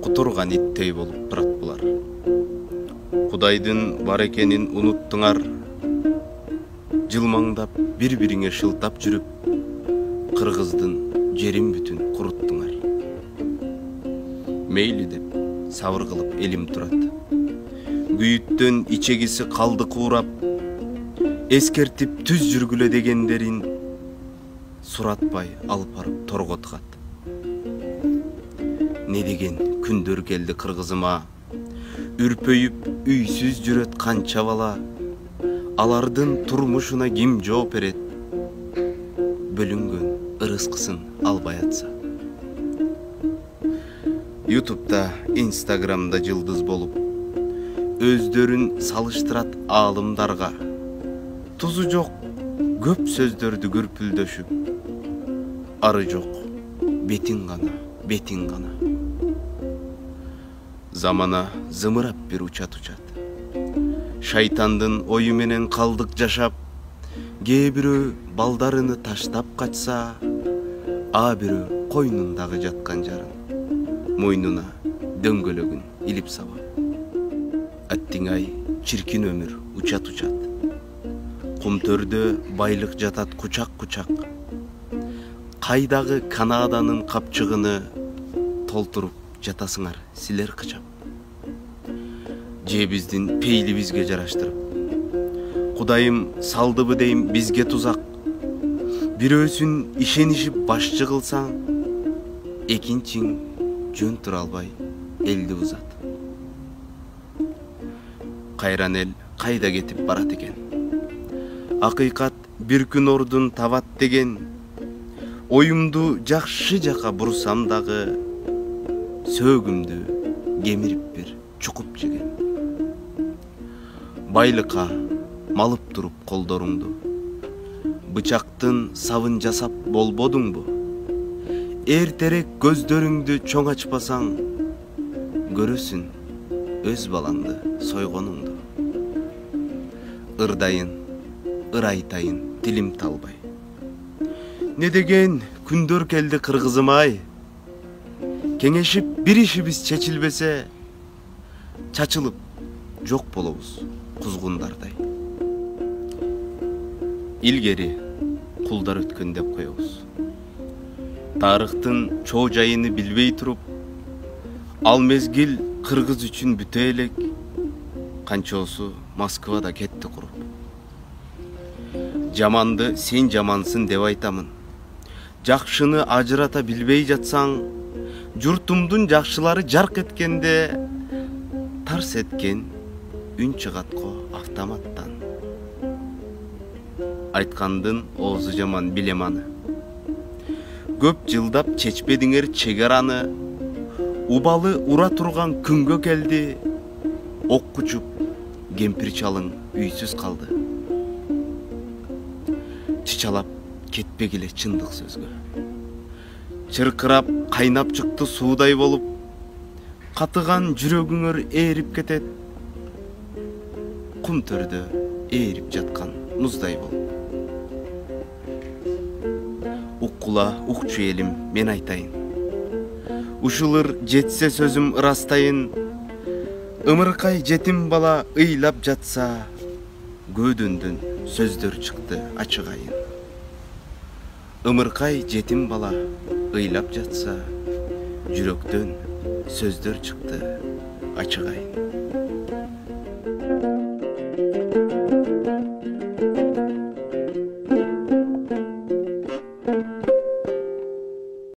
Кутурган иттей болуп турат булар. Кудайдын бар экенин унуттуңар. Жылмаңдап бири-бириңе шылтап жүрүп, кыргыздын жерин бүтүн куруттуңар. Мейли деп сабыр кылып элим турат. Күйүттөн ичегиси калды куурап, эскертип түз жүргүлө дегендерин суратпай алып барып торго тыгат. Не деген күндөр келди кыргызыма, үрпөйүп үйсүз жүрөт канча бала. Алардын турмушуна ким жооп берет? Бөлүнгөн ырыскысын албай атса. Ютубта, Инстаграмда жылдыз болуп, өздөрүн салыштырат аалымдарга. Тузу жок көп сөздөрдү күрпүлдөшүп, ары жок бетиң гана, бетиң гана. Замана зымырап бир учат. Шайтандын ою менен калдык жашап, кээ бирөө балдарыны таштап качса, а бирөө койнундагы жаткан жарын мойнуна дөңгөлөгүн илип сабап. Аттиңай чиркин өмүр учат. Кумтөрдө байлык жатат кучак. Кайдагы Канаданын капчыгыны толтуруп жатасыңар силер кычап. Же биздин пейлибизге жараштырып, Кудайым салдыбы дейм бизге тузак. Бирөөсүн ишенишип башчы кылсаң, экинчиң жөн тура албай элди бузат. Кайран эл кайда кетип барат экен? Акыйкат бир күн ордун табат деген. Оюмду жакшы жака бурсам дагы, сөөгүмдү кемирип бир чукуп жеген. Байлыкка малып туруп колдоруңду, бычактын сабын жасап болбодуңбу? Эртерээк көздөрүңдү чоң ачпасаң, көрөсүн өз балаңды сойгонуңду. Ырдайын, ыр айтайын тилим талбай. Не деген күндөр келди кыргызым-ай. Кеңешип бир ишибиз чечилбесе, чачылып жок болобуз кузгундардай. Илгери кулдар өткөн деп коебуз. Тарыхтын чоо жайыны билбей туруп, ал мезгил кыргыз үчүн бүтө элек. Канчоосу Москвада кетти куруп. Жаманды сен жамансың деп айтамын. Жакшыны ажырата билбей жатсаң, журтумдун жакшылары жарк эткенде, тарс эткен үн чыгат го автоматтан. Айткандын оозу жаман билем аны. Көп жылдап чечпедиңер чегараны, убалы ура турган күнгө келди. Ок кучуп, кемпир чалың үйсүз калды. Чычалап кетпегиле чындык сөзгө. Чыркырап кайнап чыкты суудай болуп, катыган жүрөгүңөр ээрип кетет. Кум төрдө ээрип жаткан муздай болуп. Уккула укчу элим, мен айтайын. Ушулыр жетсе сөзүм ырастайын. Ымыркай жетим бала ыйлап жатса, көөдөндөн сөздөр чыкты ачык айын. Ымыркай жетим бала ыйлап жатса, жүрөктөн сөздөр чыкты ачык айын.